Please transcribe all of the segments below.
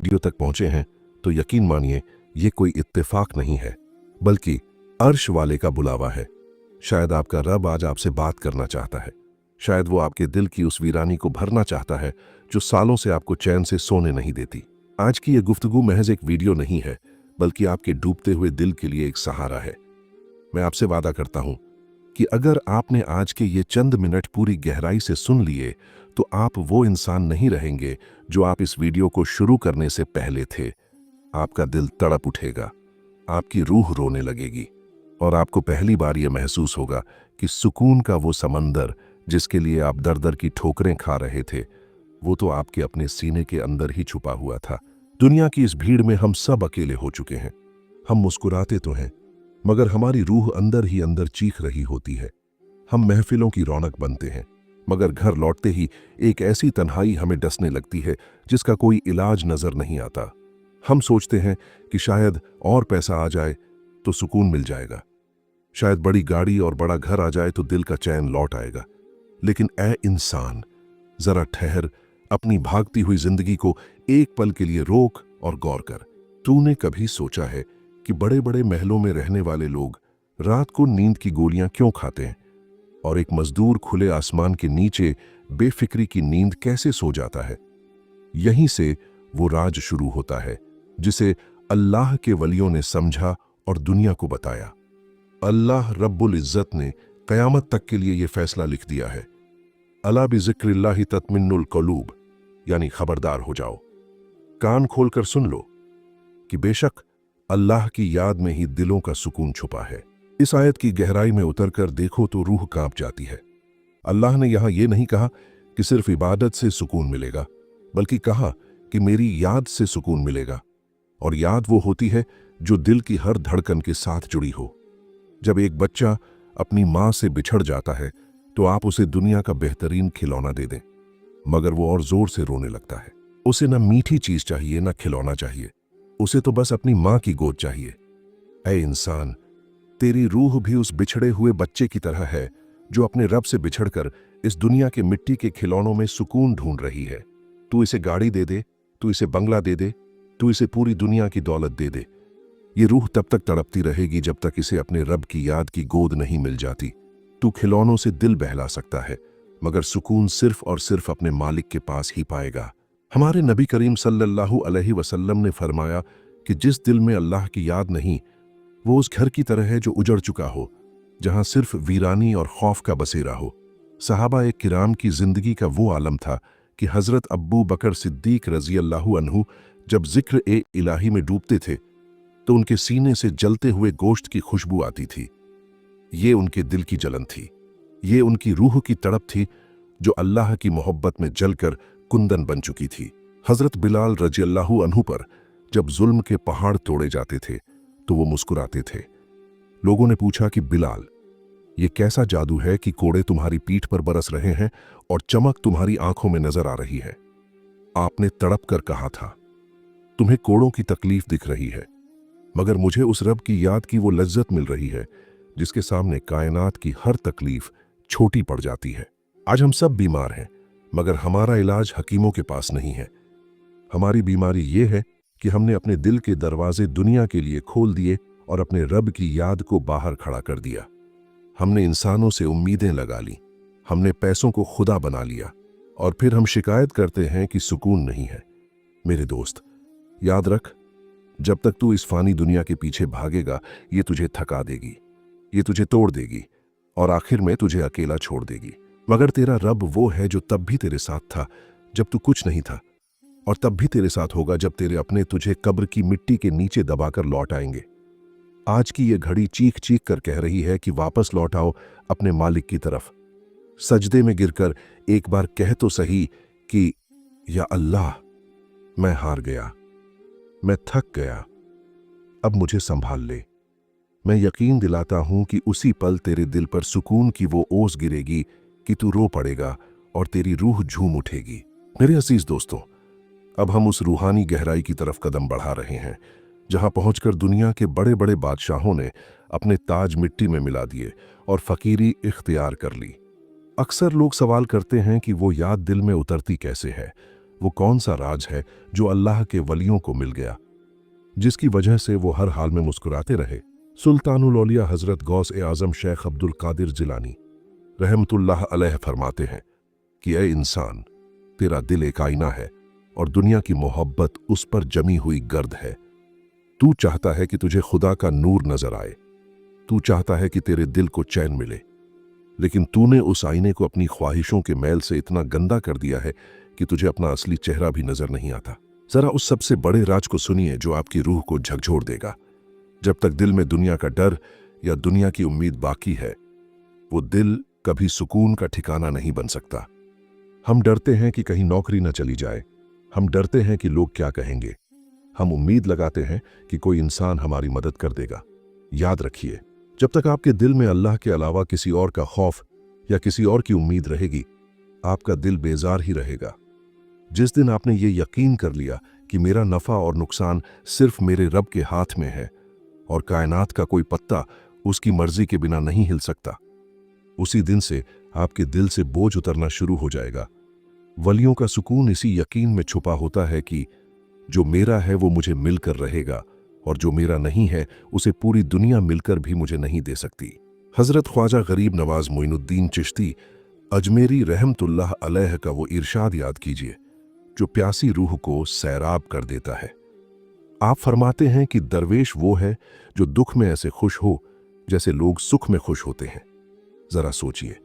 Video तक पहुंचे हैं तो यकीन मानिए ये कोई इत्तेफाक नहीं है, बल्कि अर्श वाले का बुलावा है। शायद आपका रब आज आपसे बात करना चाहता है। शायद वो आपके दिल की उस वीरानी को भरना चाहता है जो सालों से आपको चैन से सोने नहीं देती। आज की ये गुफ्तगू महज एक वीडियो नहीं है, बल्कि आपके डूबते हुए दिल के लिए एक सहारा है। मैं आपसे वादा करता हूं कि अगर आपने आज के ये चंद मिनट पूरी गहराई से सुन लिए तो आप वो इंसान नहीं रहेंगे जो आप इस वीडियो को शुरू करने से पहले थे। आपका दिल तड़प उठेगा, आपकी रूह रोने लगेगी और आपको पहली बार यह महसूस होगा कि सुकून का वो समंदर जिसके लिए आप दर दर की ठोकरें खा रहे थे, वो तो आपके अपने सीने के अंदर ही छुपा हुआ था। दुनिया की इस भीड़ में हम सब अकेले हो चुके हैं। हम मुस्कुराते तो हैं, मगर हमारी रूह अंदर ही अंदर चीख रही होती है। हम महफिलों की रौनक बनते हैं, मगर घर लौटते ही एक ऐसी तन्हाई हमें डसने लगती है जिसका कोई इलाज नजर नहीं आता। हम सोचते हैं कि शायद और पैसा आ जाए तो सुकून मिल जाएगा, शायद बड़ी गाड़ी और बड़ा घर आ जाए तो दिल का चैन लौट आएगा। लेकिन ऐ इंसान, जरा ठहर, अपनी भागती हुई जिंदगी को एक पल के लिए रोक और गौर कर। तूने कभी सोचा है कि बड़े बड़े महलों में रहने वाले लोग रात को नींद की गोलियां क्यों खाते हैं और एक मजदूर खुले आसमान के नीचे बेफिक्री की नींद कैसे सो जाता है? यहीं से वो राज शुरू होता है जिसे अल्लाह के वलियों ने समझा और दुनिया को बताया। अल्लाह रब्बुल इज्जत ने कयामत तक के लिए यह फैसला लिख दिया है, अला बिज़िक्रिल्लाहि तत्मिन्नुल क़ुलूब, यानी खबरदार हो जाओ, कान खोलकर सुन लो कि बेशक अल्लाह की याद में ही दिलों का सुकून छुपा है। इस आयत की गहराई में उतरकर देखो तो रूह कांप जाती है। अल्लाह ने यहां यह नहीं कहा कि सिर्फ इबादत से सुकून मिलेगा, बल्कि कहा कि मेरी याद से सुकून मिलेगा। और याद वो होती है जो दिल की हर धड़कन के साथ जुड़ी हो। जब एक बच्चा अपनी मां से बिछड़ जाता है तो आप उसे दुनिया का बेहतरीन खिलौना दे दें, मगर वो और जोर से रोने लगता है। उसे न मीठी चीज चाहिए न खिलौना चाहिए, उसे तो बस अपनी मां की गोद चाहिए। ऐ इंसान, तेरी रूह भी उस बिछड़े हुए बच्चे की तरह है जो अपने रब से बिछड़कर इस दुनिया के मिट्टी के खिलौनों में सुकून ढूंढ रही है। तू इसे गाड़ी दे दे, तू इसे बंगला दे दे, तू इसे पूरी दुनिया की दौलत दे दे, ये रूह तब तक तड़पती रहेगी जब तक इसे अपने रब की याद की गोद नहीं मिल जाती। तू खिलौनों से दिल बहला सकता है, मगर सुकून सिर्फ और सिर्फ अपने मालिक के पास ही पाएगा। हमारे नबी करीम सल्लल्लाहु अलैहि वसल्लम ने फरमाया कि जिस दिल में अल्लाह की याद नहीं, वो उस घर की तरह है जो उजड़ चुका हो, जहां सिर्फ वीरानी और खौफ का बसेरा हो। सहाबा ए किराम की जिंदगी का वो आलम था कि हजरत अब्बू बकर सिद्दीक रजी अल्लाहु अन्हु जब जिक्र ए इलाही में डूबते थे तो उनके सीने से जलते हुए गोश्त की खुशबू आती थी। ये उनके दिल की जलन थी, ये उनकी रूह की तड़प थी जो अल्लाह की मोहब्बत में जलकर कुंदन बन चुकी थी। हजरत बिलाल रजी अल्लाहु अन्हु पर जब जुल्म के पहाड़ तोड़े जाते थे तो वो मुस्कुराते थे। लोगों ने पूछा कि बिलाल, ये कैसा जादू है कि कोड़े तुम्हारी पीठ पर बरस रहे हैं और चमक तुम्हारी आंखों में नजर आ रही है? आपने तड़प कर कहा था, तुम्हें कोड़ों की तकलीफ दिख रही है, मगर मुझे उस रब की याद की वो लज्जत मिल रही है जिसके सामने कायनात की हर तकलीफ छोटी पड़ जाती है। आज हम सब बीमार हैं, मगर हमारा इलाज हकीमों के पास नहीं है। हमारी बीमारी ये है कि हमने अपने दिल के दरवाजे दुनिया के लिए खोल दिए और अपने रब की याद को बाहर खड़ा कर दिया। हमने इंसानों से उम्मीदें लगा ली, हमने पैसों को खुदा बना लिया और फिर हम शिकायत करते हैं कि सुकून नहीं है। मेरे दोस्त, याद रख, जब तक तू इस फानी दुनिया के पीछे भागेगा, ये तुझे थका देगी, ये तुझे तोड़ देगी और आखिर में तुझे अकेला छोड़ देगी। मगर तेरा रब वो है जो तब भी तेरे साथ था जब तू कुछ नहीं था, और तब भी तेरे साथ होगा जब तेरे अपने तुझे कब्र की मिट्टी के नीचे दबाकर लौट आएंगे। आज की ये घड़ी चीख चीख कर कह रही है कि वापस लौट आओ अपने मालिक की तरफ। सजदे में गिरकर एक बार कह तो सही कि या अल्लाह, मैं हार गया, मैं थक गया, अब मुझे संभाल ले। मैं यकीन दिलाता हूं कि उसी पल तेरे दिल पर सुकून की वो ओस गिरेगी कि तू रो पड़ेगा और तेरी रूह झूम उठेगी। मेरे अजीज दोस्तों, अब हम उस रूहानी गहराई की तरफ कदम बढ़ा रहे हैं जहां पहुंचकर दुनिया के बड़े बड़े बादशाहों ने अपने ताज मिट्टी में मिला दिए और फकीरी इख्तियार कर ली। अक्सर लोग सवाल करते हैं कि वो याद दिल में उतरती कैसे है, वो कौन सा राज है जो अल्लाह के वलियों को मिल गया, जिसकी वजह से वो हर हाल में मुस्कुराते रहे। सुल्तानुल औलिया हजरत गौस ए आजम शेख अब्दुल कादिर जिलानी रहमतुल्लाह अलैह फरमाते हैं कि ए इंसान, तेरा दिल एक आईना है और दुनिया की मोहब्बत उस पर जमी हुई गर्द है। तू चाहता है कि तुझे खुदा का नूर नजर आए, तू चाहता है कि तेरे दिल को चैन मिले, लेकिन तूने उस आईने को अपनी ख्वाहिशों के मैल से इतना गंदा कर दिया है कि तुझे अपना असली चेहरा भी नजर नहीं आता। जरा उस सबसे बड़े राज को सुनिए जो आपकी रूह को झकझोर देगा। जब तक दिल में दुनिया का डर या दुनिया की उम्मीद बाकी है, वो दिल कभी सुकून का ठिकाना नहीं बन सकता। हम डरते हैं कि कहीं नौकरी न चली जाए, हम डरते हैं कि लोग क्या कहेंगे, हम उम्मीद लगाते हैं कि कोई इंसान हमारी मदद कर देगा। याद रखिए, जब तक आपके दिल में अल्लाह के अलावा किसी और का खौफ या किसी और की उम्मीद रहेगी, आपका दिल बेजार ही रहेगा। जिस दिन आपने ये यकीन कर लिया कि मेरा नफा और नुकसान सिर्फ मेरे रब के हाथ में है और कायनात का कोई पत्ता उसकी मर्जी के बिना नहीं हिल सकता, उसी दिन से आपके दिल से बोझ उतरना शुरू हो जाएगा। वलियों का सुकून इसी यकीन में छुपा होता है कि जो मेरा है वो मुझे मिलकर रहेगा और जो मेरा नहीं है उसे पूरी दुनिया मिलकर भी मुझे नहीं दे सकती। हजरत ख्वाजा गरीब नवाज मोइनुद्दीन चिश्ती अजमेरी रहमतुल्लाह अलैह का वो इरशाद याद कीजिए जो प्यासी रूह को सैराब कर देता है। आप फरमाते हैं कि दरवेश वो है जो दुख में ऐसे खुश हो जैसे लोग सुख में खुश होते हैं। जरा सोचिए,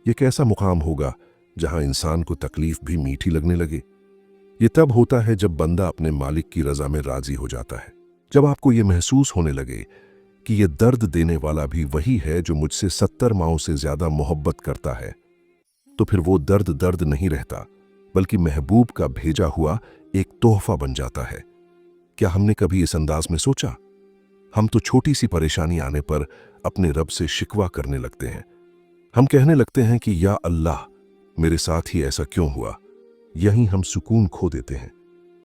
ये कैसा मुकाम होगा जहां इंसान को तकलीफ भी मीठी लगने लगे। ये तब होता है जब बंदा अपने मालिक की रजा में राजी हो जाता है, जब आपको ये महसूस होने लगे कि ये दर्द देने वाला भी वही है जो मुझसे 70 माओं से ज्यादा मोहब्बत करता है, तो फिर वो दर्द दर्द नहीं रहता बल्कि महबूब का भेजा हुआ एक तोहफा बन जाता है। क्या हमने कभी इस अंदाज में सोचा? हम तो छोटी सी परेशानी आने पर अपने रब से शिकवा करने लगते हैं। हम कहने लगते हैं कि या अल्लाह, मेरे साथ ही ऐसा क्यों हुआ। यहीं हम सुकून खो देते हैं।